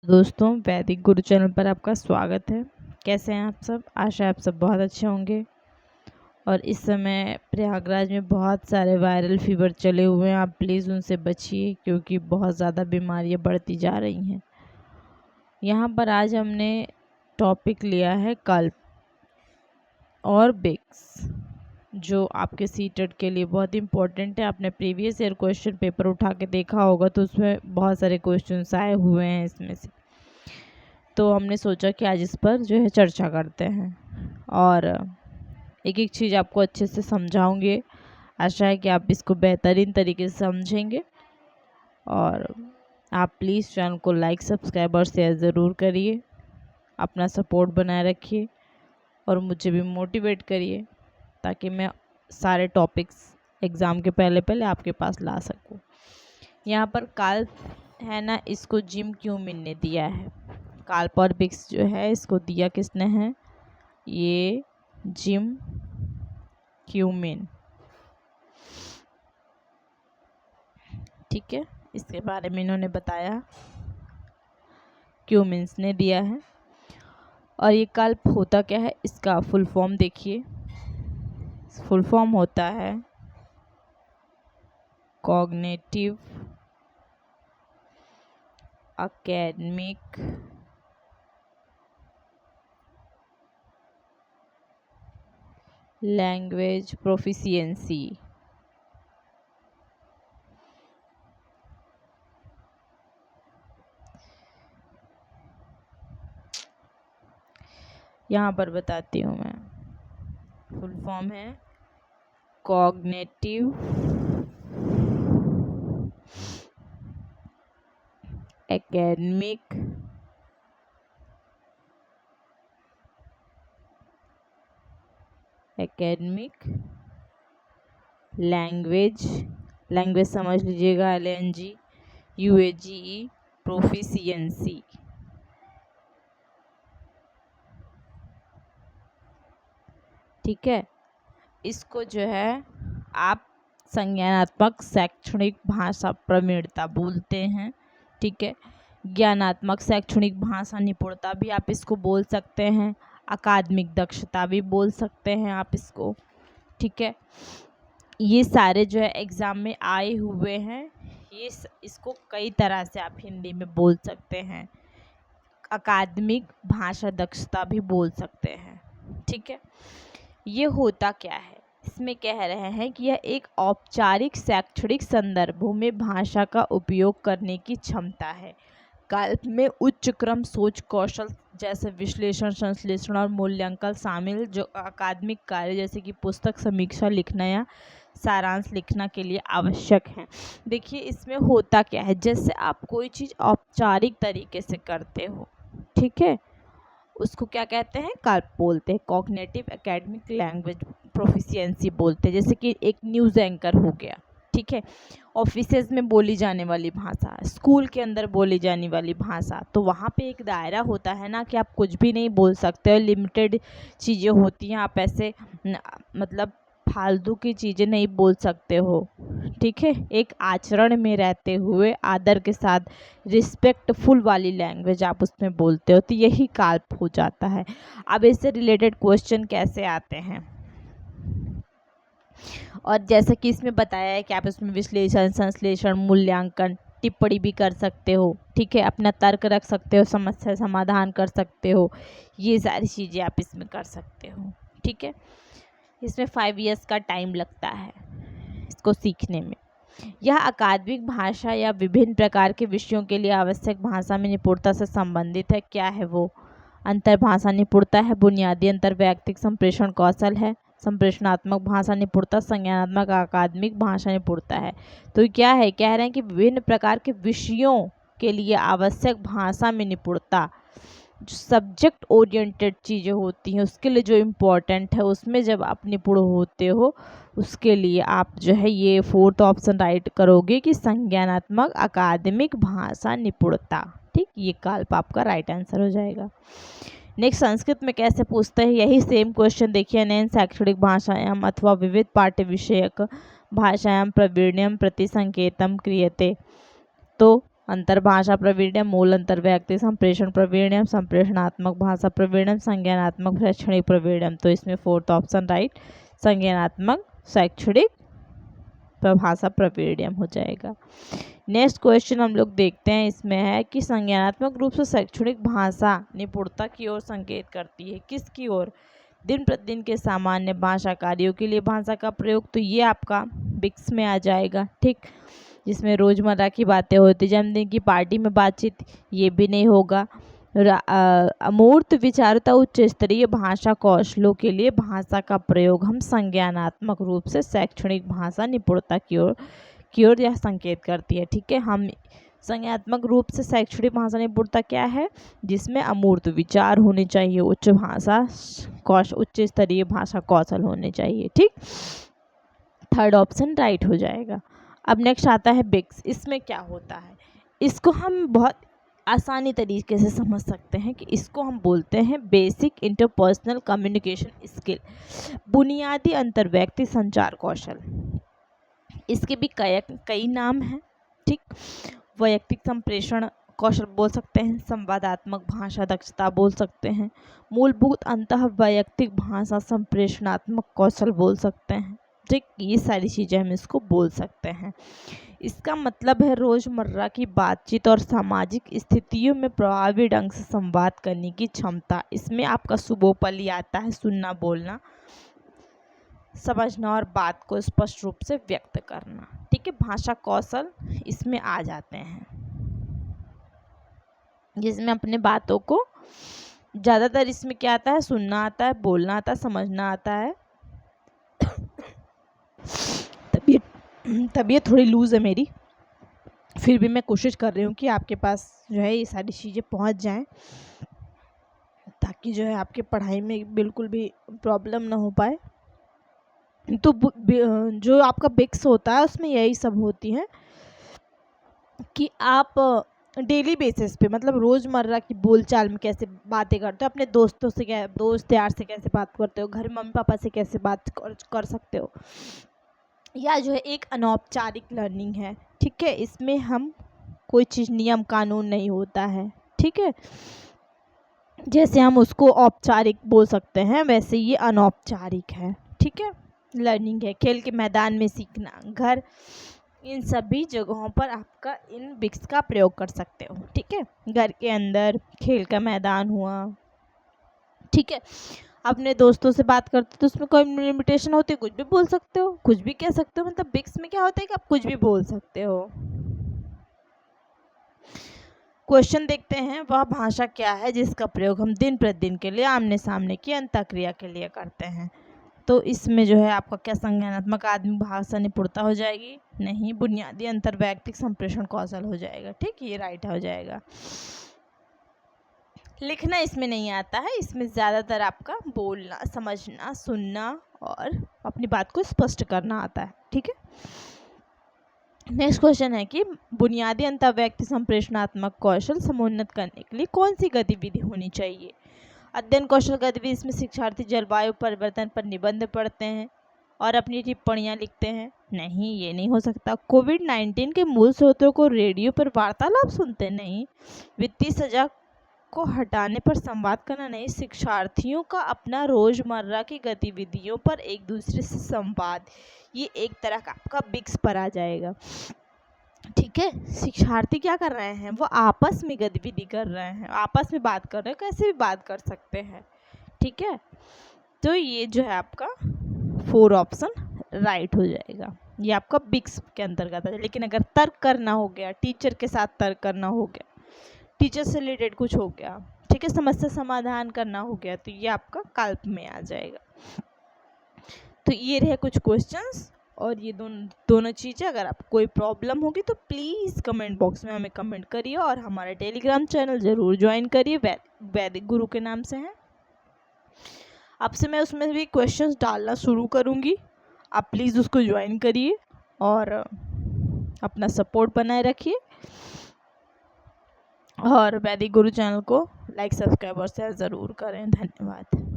दोस्तों, वैदिक गुरु चैनल पर आपका स्वागत है। कैसे हैं आप सब? आशा है आप सब बहुत अच्छे होंगे। और इस समय प्रयागराज में बहुत सारे वायरल फीवर चले हुए हैं। आप प्लीज़ उनसे बचिए क्योंकि बहुत ज़्यादा बीमारियां बढ़ती जा रही हैं। यहाँ पर आज हमने टॉपिक लिया है कल्प और बिक्स, जो आपके सीटेट के लिए बहुत इम्पोर्टेंट है। आपने प्रीवियस ईयर क्वेश्चन पेपर उठा के देखा होगा तो उसमें बहुत सारे क्वेश्चंस आए हुए हैं इसमें से। तो हमने सोचा कि आज इस पर जो है चर्चा करते हैं और एक एक चीज़ आपको अच्छे से समझाऊंगे। आशा है कि आप इसको बेहतरीन तरीके से समझेंगे। और आप प्लीज़ चैनल को लाइक, सब्सक्राइब और शेयर ज़रूर करिए। अपना सपोर्ट बनाए रखिए और मुझे भी मोटिवेट करिए ताकि मैं सारे टॉपिक्स एग्ज़ाम के पहले पहले आपके पास ला सकूं। यहाँ पर काल्प है ना, इसको जिम क्यूमिन ने दिया है। काल्प और बिक्स जो है इसको दिया किसने है? ये जिम क्यूमिन, ठीक है। इसके बारे में इन्होंने बताया, क्यूमिन्स ने दिया है। और ये काल्प होता क्या है, इसका फुल फॉर्म देखिए। फुल फॉर्म होता है कॉग्निटिव एकेडमिक लैंग्वेज प्रोफिशिएंसी। यहाँ पर बताती हूँ मैं, फुल फॉर्म है कॉग्निटिव एकेडमिक लैंग्वेज समझ लीजिएगा, LANGUAGE प्रोफिशिएंसी। ठीक है, इसको जो है आप संज्ञानात्मक शैक्षणिक भाषा प्रवीणता बोलते हैं। ठीक है, ज्ञानात्मक शैक्षणिक भाषा निपुणता भी आप इसको बोल सकते हैं। अकादमिक दक्षता भी बोल सकते हैं आप इसको। ठीक है, ये सारे जो है एग्ज़ाम में आए हुए हैं। ये इसको कई तरह से आप हिंदी में बोल सकते हैं। अकादमिक भाषा दक्षता भी बोल सकते हैं। ठीक है, ये होता क्या है, इसमें कह रहे हैं कि यह एक औपचारिक शैक्षणिक संदर्भों में भाषा का उपयोग करने की क्षमता है। काल्प में उच्च क्रम सोच कौशल जैसे विश्लेषण, संश्लेषण और मूल्यांकन शामिल, जो अकादमिक कार्य जैसे कि पुस्तक समीक्षा लिखना या सारांश लिखना के लिए आवश्यक हैं। देखिए, इसमें होता क्या है, जैसे आप कोई चीज़ औपचारिक तरीके से करते हो, ठीक है, उसको क्या कहते हैं? काल्प बोलते हैं। कॉग्निटिव एकेडमिक लैंग्वेज प्रोफिशिएंसी बोलते हैं। जैसे कि एक न्यूज़ एंकर हो गया, ठीक है, ऑफिसेज में बोली जाने वाली भाषा, स्कूल के अंदर बोली जाने वाली भाषा, तो वहाँ पे एक दायरा होता है ना कि आप कुछ भी नहीं बोल सकते हो। लिमिटेड चीज़ें होती हैं, आप ऐसे मतलब फालतू की चीज़ें नहीं बोल सकते हो। ठीक है, एक आचरण में रहते हुए आदर के साथ रिस्पेक्टफुल वाली लैंग्वेज आप उसमें बोलते हो, तो यही काल्प हो जाता है। अब इससे रिलेटेड क्वेश्चन कैसे आते हैं, और जैसा कि इसमें बताया है कि आप इसमें विश्लेषण, संश्लेषण, मूल्यांकन, टिप्पणी भी कर सकते हो। ठीक है, अपना तर्क रख सकते हो, समस्या समाधान कर सकते हो, ये सारी चीज़ें आप इसमें कर सकते हो। ठीक है, इसमें 5 इयर्स का टाइम लगता है इसको सीखने में। यह अकादमिक भाषा या विभिन्न प्रकार के विषयों के लिए आवश्यक भाषा में निपुणता से संबंधित है। क्या है वो? अंतर्भाषा निपुणता है, बुनियादी अंतर्वैयक्तिक संप्रेषण कौशल है, संप्रेषणात्मक भाषा निपुणता, संज्ञानात्मक अकादमिक भाषा निपुणता है। तो ये क्या है, कह रहे हैं कि विभिन्न प्रकार के विषयों के लिए आवश्यक भाषा में निपुणता, जो सब्जेक्ट ओरिएंटेड चीज़ें होती हैं उसके लिए जो इम्पोर्टेंट है, उसमें जब आप निपुण होते हो उसके लिए आप जो है ये 4th ऑप्शन राइट करोगे कि संज्ञानात्मक अकादमिक भाषा निपुणता। ठीक, ये काल्प आपका राइट आंसर हो जाएगा। नेक्स्ट, संस्कृत में कैसे पूछते हैं, यही सेम क्वेश्चन देखिए। नैन शैक्षणिक भाषायाम अथवा विविध पाठ्य विषयक भाषायाम प्रवीण्यम प्रति संकेतम क्रियते। तो अंतर्भाषा प्रवीण्यम, मूल अंतर्वैयक्तिक संप्रेषण प्रवीण्यम, संप्रेषणात्मक भाषा प्रवीण्यम, संज्ञानात्मक शैक्षणिक प्रवीण्यम। तो इसमें फोर्थ ऑप्शन राइट, संज्ञानात्मक शैक्षणिक भाषा प्रवीण्यम हो जाएगा। नेक्स्ट क्वेश्चन हम लोग देखते हैं, इसमें है कि संज्ञानात्मक रूप से शैक्षणिक भाषा निपुणता की ओर संकेत करती है, किसकी ओर? दिन प्रतिदिन के सामान्य भाषा कार्यों के लिए भाषा का प्रयोग, तो ये आपका बिक्स में आ जाएगा, ठीक, जिसमें रोजमर्रा की बातें होती, जन्मदिन की पार्टी में बातचीत, ये भी नहीं होगा। अमूर्त विचारता उच्च स्तरीय भाषा कौशलों के लिए भाषा का प्रयोग हम संज्ञानात्मक रूप से शैक्षणिक भाषा निपुणता की ओर यह संकेत करती है, ठीक है। हम संज्ञानात्मक रूप से शैक्षणिक भाषा निपुणता क्या है? जिसमें अमूर्त विचार होने चाहिए, उच्च स्तरीय भाषा कौशल होने चाहिए, ठीक। थर्ड ऑप्शन राइट हो जाएगा। अब नेक्स्ट आता है बिक्स। इसमें क्या होता है, इसको हम बहुत आसानी तरीके से समझ सकते हैं कि इसको हम बोलते हैं बेसिक इंटरपर्सनल कम्युनिकेशन स्किल, बुनियादी अंतर्व्यक्ति संचार कौशल। इसके भी कई नाम हैं, ठीक। वैयक्तिक संप्रेषण कौशल बोल सकते हैं, संवादात्मक भाषा दक्षता बोल सकते हैं, मूलभूत अंतः वैयक्तिक भाषा संप्रेषणात्मक कौशल बोल सकते हैं, ठीक। ये सारी चीज़ें हम इसको बोल सकते हैं। इसका मतलब है रोज़मर्रा की बातचीत और सामाजिक स्थितियों में प्रभावी ढंग से संवाद करने की क्षमता। इसमें आपका सुबोपली आता है, सुनना, बोलना, समझना और बात को स्पष्ट रूप से व्यक्त करना, ठीक है। भाषा कौशल इसमें आ जाते हैं, जिसमें अपने बातों को ज़्यादातर इसमें क्या आता है, सुनना आता है, बोलना आता है, समझना आता है। तबीयत थोड़ी लूज़ है मेरी, फिर भी मैं कोशिश कर रही हूँ कि आपके पास जो है ये सारी चीज़ें पहुँच जाएं, ताकि जो है आपके पढ़ाई में बिल्कुल भी प्रॉब्लम ना हो पाए। तो जो आपका बिक्स होता है उसमें यही सब होती है कि आप डेली बेसिस पे, मतलब रोज़मर्रा की बोलचाल में कैसे बातें करते हो, अपने दोस्तों से दोस्त यार से कैसे बात करते हो, घर मम्मी पापा से कैसे बात कर सकते हो, या जो है एक अनौपचारिक लर्निंग है, ठीक है। इसमें हम कोई चीज़ नियम कानून नहीं होता है, ठीक है। जैसे हम उसको औपचारिक बोल सकते हैं, वैसे ये अनौपचारिक है, ठीक है। लर्निंग है, खेल के मैदान में सीखना, घर, इन सभी जगहों पर आपका इन बिक्स का प्रयोग कर सकते हो, ठीक है। घर के अंदर खेल का मैदान हुआ, ठीक है। अपने दोस्तों से बात करते तो उसमें कोई लिमिटेशन होती है, कुछ भी बोल सकते हो, कुछ भी कह सकते हो, मतलब बिक्स में क्या होता है कि आप कुछ भी बोल सकते हो। क्वेश्चन देखते हैं, वह भाषा क्या है जिसका प्रयोग हम दिन प्रतिदिन के लिए आमने सामने की अंतःक्रिया के लिए करते हैं? तो इसमें जो है आपका क्या संज्ञानात्मक आदमी भाषा निपुणता हो जाएगी? नहीं, बुनियादी अंतर्वैयक्तिक संप्रेषण कौशल हो जाएगा, ठीक, ये राइट हो जाएगा। लिखना इसमें नहीं आता है, इसमें ज़्यादातर आपका बोलना, समझना, सुनना और अपनी बात को स्पष्ट करना आता है, ठीक है। नेक्स्ट क्वेश्चन है कि बुनियादी अंतर्वैयक्तिक संप्रेषणात्मक कौशल समुन्नत करने के लिए कौन सी गतिविधि होनी चाहिए? अध्ययन कौशल गतिविधि, इसमें शिक्षार्थी जलवायु परिवर्तन पर निबंध पढ़ते हैं और अपनी टिप्पणियां लिखते हैं। नहीं, ये नहीं हो सकता। कोविड-19 के मूल स्रोतों को रेडियो पर वार्तालाप सुनते, नहीं। वित्तीय सजा को हटाने पर संवाद करना, नहीं। शिक्षार्थियों का अपना रोजमर्रा की गतिविधियों पर एक दूसरे से संवाद, ये एक तरह का आपका बिक्स पर आ जाएगा, ठीक है। शिक्षार्थी क्या कर रहे हैं, वो आपस में गतिविधि कर रहे हैं, आपस में बात कर रहे हैं, कैसे भी बात कर सकते हैं, ठीक है। तो ये जो है आपका 4 ऑप्शन राइट हो जाएगा, ये आपका बिक्स के अंतर्गत है। लेकिन अगर तर्क करना हो गया, टीचर के साथ तर्क करना हो गया, टीचर से रिलेटेड कुछ हो गया, ठीक है, समस्या समाधान करना हो गया, तो ये आपका कल्प में आ जाएगा। तो ये रहे कुछ क्वेश्चंस और ये दोनों चीज़ें। अगर आपको कोई प्रॉब्लम होगी तो प्लीज़ कमेंट बॉक्स में हमें कमेंट करिए और हमारा टेलीग्राम चैनल ज़रूर ज्वाइन करिए, वैदिक गुरु के नाम से है। आपसे मैं उसमें भी क्वेश्चंस डालना शुरू करूँगी, आप प्लीज़ उसको ज्वाइन करिए और अपना सपोर्ट बनाए रखिए और वैदिक गुरु चैनल को लाइक, सब्सक्राइब और शेयर ज़रूर करें। धन्यवाद।